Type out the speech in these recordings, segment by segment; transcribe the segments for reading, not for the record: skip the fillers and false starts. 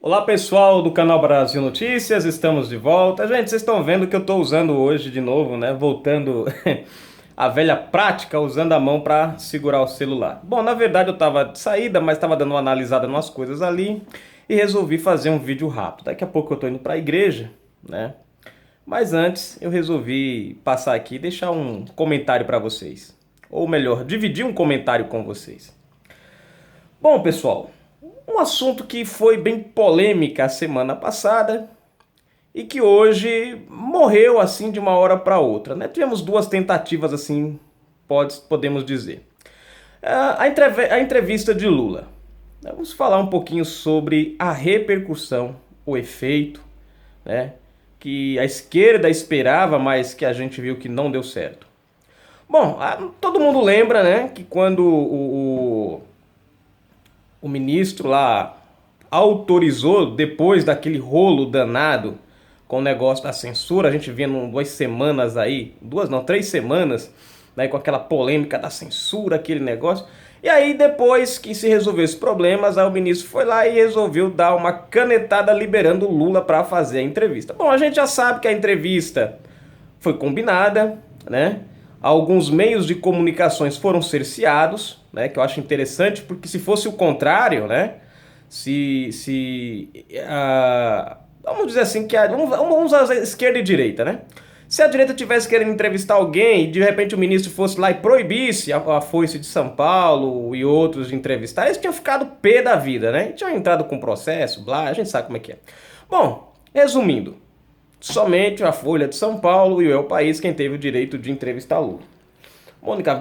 Olá pessoal do canal Brasil Notícias, estamos de volta. Gente, vocês estão vendo que eu estou usando hoje de novo, né? Voltando à velha prática, usando a mão para segurar o celular. Bom, na verdade eu estava de saída, mas estava dando uma analisada em umas coisas ali e resolvi fazer um vídeo rápido. Daqui a pouco eu estou indo para a igreja, né? Mas antes eu resolvi passar aqui e deixar um comentário para vocês. Ou melhor, dividir um comentário com vocês. Bom, pessoal, um assunto que foi bem polêmica a semana passada e que hoje morreu assim de uma hora para outra, né? Tivemos duas tentativas assim, podemos dizer. A entrevista de Lula. Vamos falar um pouquinho sobre a repercussão, o efeito, né? Que a esquerda esperava, mas que a gente viu que não deu certo. Bom, todo mundo lembra, né, que quando o ministro lá autorizou, depois daquele rolo danado com o negócio da censura, a gente vinha 2 semanas aí, 3 semanas, né, com aquela polêmica da censura, aquele negócio. E aí depois que se resolveu esses problemas, aí o ministro foi lá e resolveu dar uma canetada liberando o Lula para fazer a entrevista. Bom, a gente já sabe que a entrevista foi combinada, né? Alguns meios de comunicações foram cerceados, né? Que eu acho interessante, porque se fosse o contrário, né? Vamos dizer assim, vamos usar a esquerda e direita, né? Se a direita tivesse querendo entrevistar alguém e de repente o ministro fosse lá e proibisse a Foice de São Paulo e outros de entrevistar, eles tinham ficado pé da vida, né? E tinham entrado com processo, blá, a gente sabe como é que é. Bom, resumindo, somente a Folha de São Paulo e o El País quem teve o direito de entrevistar Lula. Mônica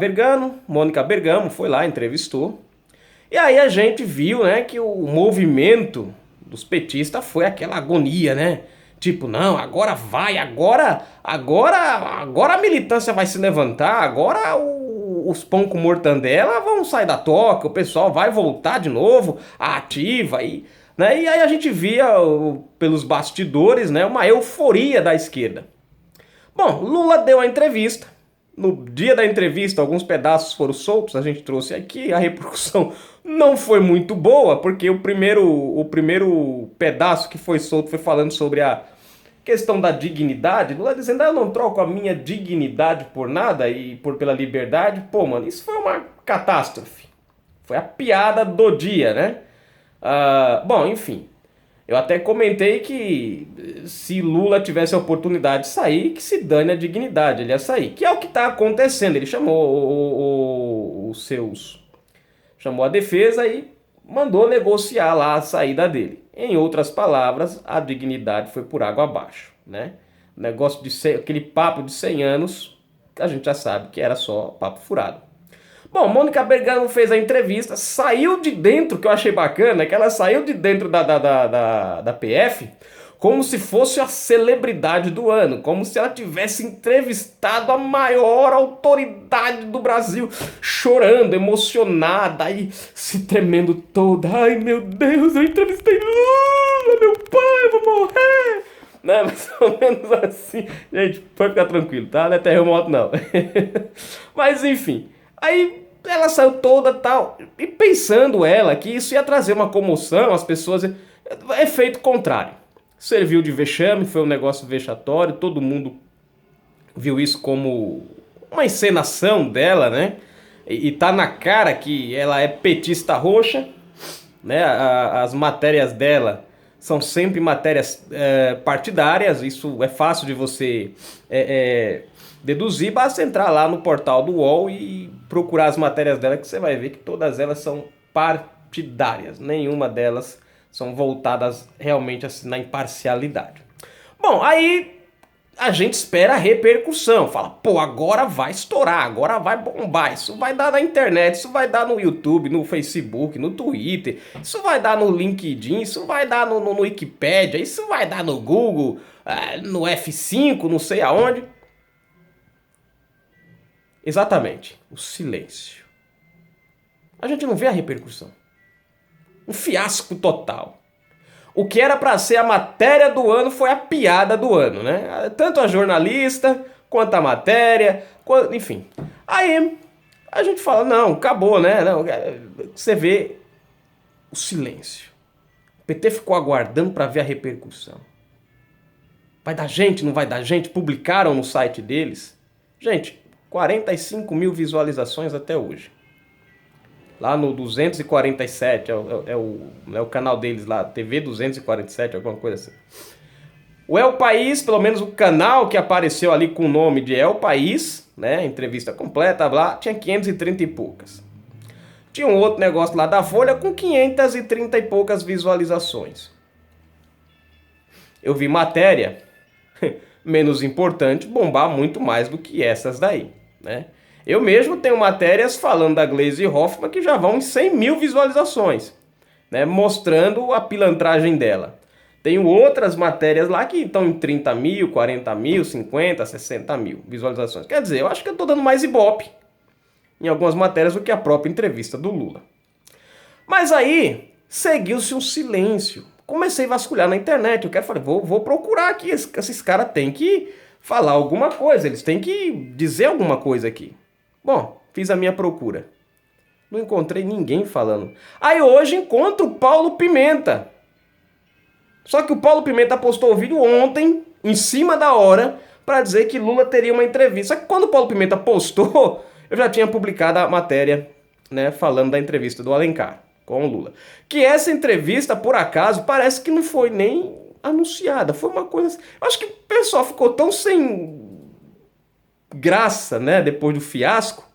Bergamo foi lá, entrevistou. E aí a gente viu, né, que o movimento dos petistas foi aquela agonia, né? Tipo, não, agora vai, agora a militância vai se levantar, agora os pão com mortandela vão sair da toca, o pessoal vai voltar de novo à ativa e, né? E aí a gente via pelos bastidores, né, uma euforia da esquerda. Bom, Lula deu a entrevista. No dia da entrevista, alguns pedaços foram soltos, a gente trouxe aqui. A repercussão não foi muito boa, porque o primeiro pedaço que foi solto foi falando sobre a questão da dignidade. Lula dizendo, eu não troco a minha dignidade por nada e pela liberdade. Pô, mano, isso foi uma catástrofe. Foi a piada do dia, né? Bom, enfim. Eu até comentei que se Lula tivesse a oportunidade de sair, que se dane a dignidade, ele ia sair. Que é o que está acontecendo. Ele chamou os seus... Chamou a defesa e mandou negociar lá a saída dele. Em outras palavras, a dignidade foi por água abaixo, né? O negócio aquele papo de 100 anos, a gente já sabe que era só papo furado. Bom, Mônica Bergamo fez a entrevista, saiu de dentro, que eu achei bacana, que ela saiu de dentro da PF como se fosse a celebridade do ano, como se ela tivesse entrevistado a maior autoridade do Brasil, chorando, emocionada, aí se tremendo toda. Ai meu Deus, eu entrevistei Lula, meu pai, eu vou morrer. Né, mais ou menos assim. Gente, pode ficar tranquilo, tá? Não é terremoto não. Mas enfim, aí ela saiu toda tal, e pensando ela que isso ia trazer uma comoção, as pessoas... Efeito contrário. Serviu de vexame, foi um negócio vexatório, todo mundo viu isso como uma encenação dela, né? E tá na cara que ela é petista roxa, né? As matérias dela são sempre matérias partidárias, isso é fácil de você deduzir, basta entrar lá no portal do UOL e procurar as matérias dela que você vai ver que todas elas são partidárias, nenhuma delas são voltadas realmente assim, na imparcialidade. Bom, aí a gente espera a repercussão, fala, pô, agora vai estourar, agora vai bombar, isso vai dar na internet, isso vai dar no YouTube, no Facebook, no Twitter, isso vai dar no LinkedIn, isso vai dar no Wikipedia, isso vai dar no Google, no F5, não sei aonde. Exatamente, o silêncio. A gente não vê a repercussão. Um fiasco total. O que era para ser a matéria do ano foi a piada do ano, né? Tanto a jornalista, quanto a matéria, enfim. Aí a gente fala, não, acabou, né? Não, você vê o silêncio. O PT ficou aguardando para ver a repercussão. Vai dar gente, não vai dar gente? Publicaram no site deles. Gente, 45 mil visualizações até hoje. Lá no 247, é o canal deles lá, TV 247, alguma coisa assim. O El País, pelo menos o canal que apareceu ali com o nome de El País, né, entrevista completa, lá, tinha 530 e poucas. Tinha um outro negócio lá da Folha com 530 e poucas visualizações. Eu vi matéria menos importante bombar muito mais do que essas daí, né? Eu mesmo tenho matérias falando da Gleisi Hoffmann que já vão em 100 mil visualizações, né? Mostrando a pilantragem dela. Tenho outras matérias lá que estão em 30 mil, 40 mil, 50, 60 mil visualizações. Quer dizer, eu acho que eu estou dando mais ibope em algumas matérias do que a própria entrevista do Lula. Mas aí, seguiu-se um silêncio. Comecei a vasculhar na internet. Falei, vou procurar aqui. Esses caras têm que falar alguma coisa. Eles têm que dizer alguma coisa aqui. Bom, fiz a minha procura. Não encontrei ninguém falando. Aí hoje encontro o Paulo Pimenta. Só que o Paulo Pimenta postou o vídeo ontem, em cima da hora, para dizer que Lula teria uma entrevista. Só que quando o Paulo Pimenta postou, eu já tinha publicado a matéria, né, falando da entrevista do Alencar com o Lula. Que essa entrevista, por acaso, parece que não foi nem anunciada. Foi uma coisa... Eu acho que o pessoal ficou tão sem graça, né, depois do fiasco,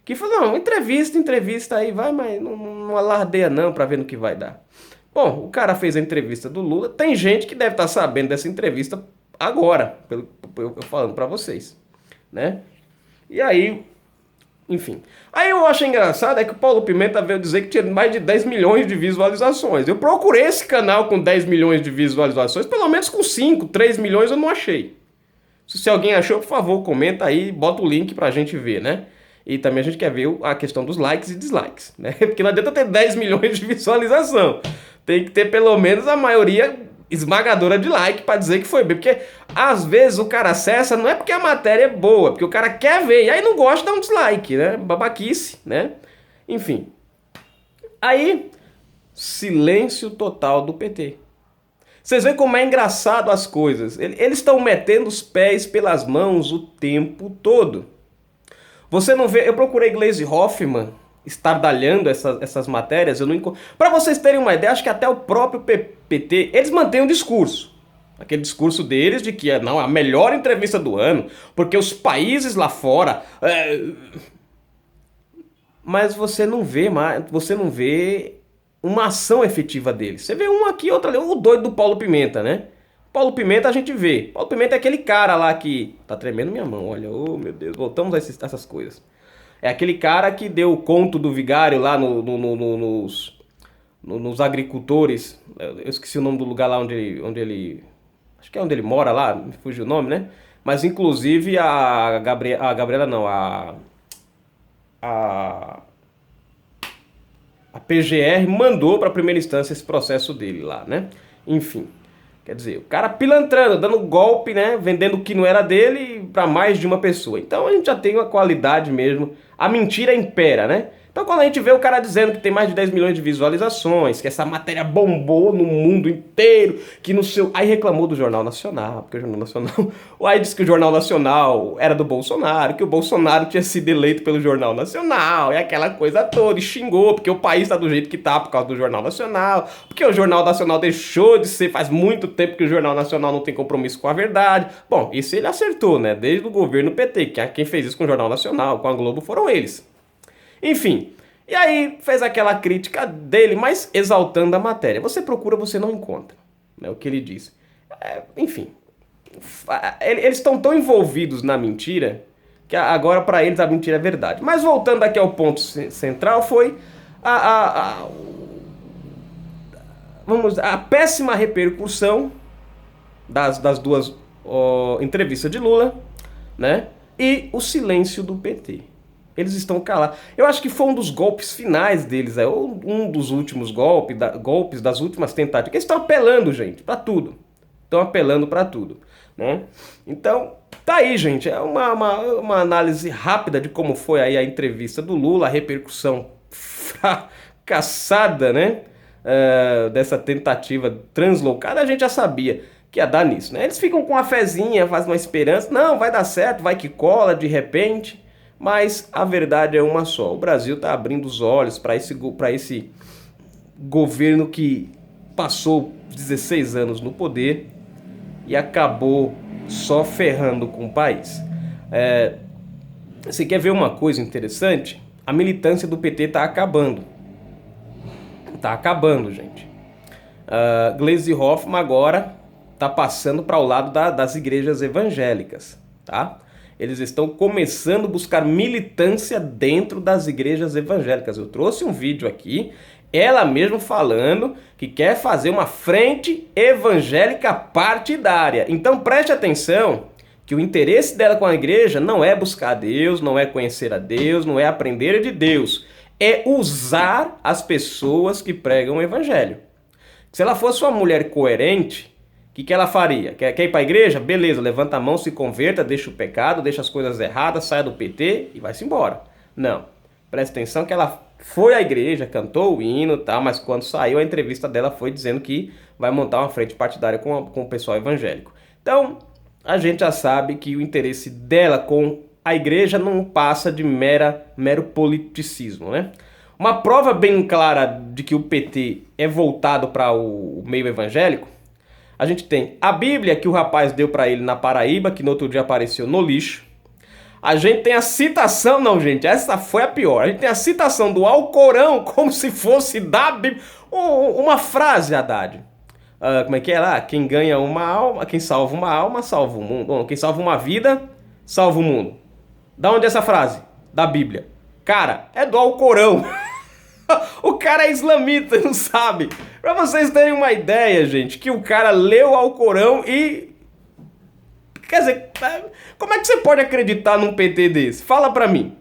que falou, não, entrevista aí, vai, mas não alardeia não pra ver no que vai dar. Bom, o cara fez a entrevista do Lula, tem gente que deve estar sabendo dessa entrevista agora, pelo eu falando pra vocês, né? E aí, enfim. Aí eu acho engraçado é que o Paulo Pimenta veio dizer que tinha mais de 10 milhões de visualizações. Eu procurei esse canal com 10 milhões de visualizações, pelo menos com 5, 3 milhões eu não achei. Se alguém achou, por favor, comenta aí, bota o link pra gente ver, né? E também a gente quer ver a questão dos likes e dislikes, né? Porque não adianta ter 10 milhões de visualização. Tem que ter pelo menos a maioria esmagadora de like pra dizer que foi bem. Porque às vezes o cara acessa, não é porque a matéria é boa, porque o cara quer ver. E aí não gosta, dá um dislike, né? Babaquice, né? Enfim. Aí, silêncio total do PT. Vocês veem como é engraçado as coisas. Eles estão metendo os pés pelas mãos o tempo todo. Você não vê... Eu procurei Gleisi Hoffmann estardalhando essas matérias, eu não encontro. Para vocês terem uma ideia, acho que até o próprio PT, eles mantêm um discurso. Aquele discurso deles de que não, a melhor entrevista do ano, porque os países lá fora... Mas você não vê uma ação efetiva deles. Você vê um aqui, outro ali, o doido do Paulo Pimenta, né? Paulo Pimenta a gente vê. Paulo Pimenta é aquele cara lá que... Tá tremendo minha mão, olha. Oh, meu Deus, voltamos a essas coisas. É aquele cara que deu o conto do vigário lá nos agricultores. Eu esqueci o nome do lugar lá onde ele... Acho que é onde ele mora lá, me fugiu o nome, né? Mas inclusive a Gabriela não, a PGR mandou para a primeira instância esse processo dele lá, né? Enfim, quer dizer, o cara pilantrando, dando golpe, né? Vendendo o que não era dele para mais de uma pessoa. Então a gente já tem uma qualidade mesmo. A mentira impera, né? Então quando a gente vê o cara dizendo que tem mais de 10 milhões de visualizações, que essa matéria bombou no mundo inteiro, que no seu... Aí reclamou do Jornal Nacional, porque o Jornal Nacional... Aí disse que o Jornal Nacional era do Bolsonaro, que o Bolsonaro tinha sido eleito pelo Jornal Nacional, e aquela coisa toda, e xingou, porque o país tá do jeito que tá por causa do Jornal Nacional, porque o Jornal Nacional deixou de ser, faz muito tempo que o Jornal Nacional não tem compromisso com a verdade. Bom, isso ele acertou, né? Desde o governo PT, que quem fez isso com o Jornal Nacional, com a Globo, foram eles. Enfim, e aí fez aquela crítica dele, mas exaltando a matéria. Você procura, você não encontra, né, o que ele diz. Enfim, eles estão tão envolvidos na mentira que agora para eles a mentira é verdade. Mas voltando aqui ao ponto central, foi a péssima repercussão das duas entrevistas de Lula, né, e o silêncio do PT. Eles estão calados. Eu acho que foi um dos golpes finais deles, ou um dos últimos golpes das últimas tentativas. Eles estão apelando, gente, pra tudo. Estão apelando pra tudo, né? Então, tá aí, gente. É uma análise rápida de como foi aí a entrevista do Lula, a repercussão fracassada, né? dessa tentativa translocada, a gente já sabia que ia dar nisso, né? Eles ficam com uma fezinha, fazem uma esperança, não, vai dar certo, vai que cola de repente, mas a verdade é uma só. O Brasil está abrindo os olhos para esse governo que passou 16 anos no poder e acabou só ferrando com o país. Você quer ver uma coisa interessante? A militância do PT está acabando. Está acabando, gente. Gleisi Hoffmann agora está passando para o lado das igrejas evangélicas, tá? Eles estão começando a buscar militância dentro das igrejas evangélicas. Eu trouxe um vídeo aqui, ela mesma falando que quer fazer uma frente evangélica partidária. Então preste atenção que o interesse dela com a igreja não é buscar Deus, não é conhecer a Deus, não é aprender de Deus. É usar as pessoas que pregam o evangelho. Se ela fosse uma mulher coerente, o que ela faria? Quer ir para a igreja? Beleza, levanta a mão, se converta, deixa o pecado, deixa as coisas erradas, sai do PT e vai-se embora. Não. Presta atenção que ela foi à igreja, cantou o hino, tá? Mas quando saiu a entrevista dela foi dizendo que vai montar uma frente partidária com o pessoal evangélico. Então, a gente já sabe que o interesse dela com a igreja não passa de mero politicismo, né? Uma prova bem clara de que o PT é voltado para o meio evangélico, a gente tem a Bíblia que o rapaz deu para ele na Paraíba, que no outro dia apareceu no lixo. A gente tem a citação, não gente, essa foi a pior. A gente tem a citação do Alcorão como se fosse da Bíblia. Uma frase, Haddad. Como é que é lá? Quem ganha uma alma, quem salva uma alma, salva o mundo. Quem salva uma vida, salva o mundo. Da onde é essa frase? Da Bíblia. Cara, é do Alcorão. O cara é islamita, não sabe? Pra vocês terem uma ideia, gente, que o cara leu o Alcorão e... Quer dizer, como é que você pode acreditar num PT desse? Fala pra mim.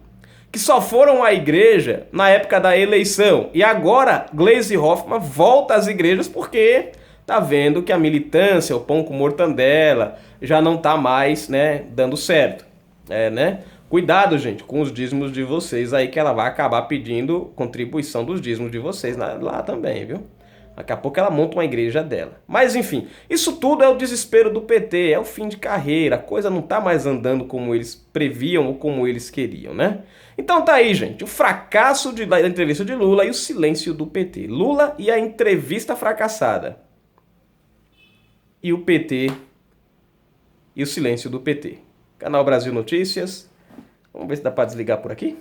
Que só foram à igreja na época da eleição. E agora, Gleisi Hoffmann volta às igrejas porque tá vendo que a militância, o pão com mortandela, já não tá mais, né, dando certo. Né? Cuidado, gente, com os dízimos de vocês aí, que ela vai acabar pedindo contribuição dos dízimos de vocês lá também, viu? Daqui a pouco ela monta uma igreja dela. Mas enfim, isso tudo é o desespero do PT, é o fim de carreira, a coisa não tá mais andando como eles previam ou como eles queriam, né? Então tá aí, gente, o fracasso da entrevista de Lula e o silêncio do PT. Lula e a entrevista fracassada. E o PT e o silêncio do PT. Canal Brasil Notícias. Vamos ver se dá para desligar por aqui.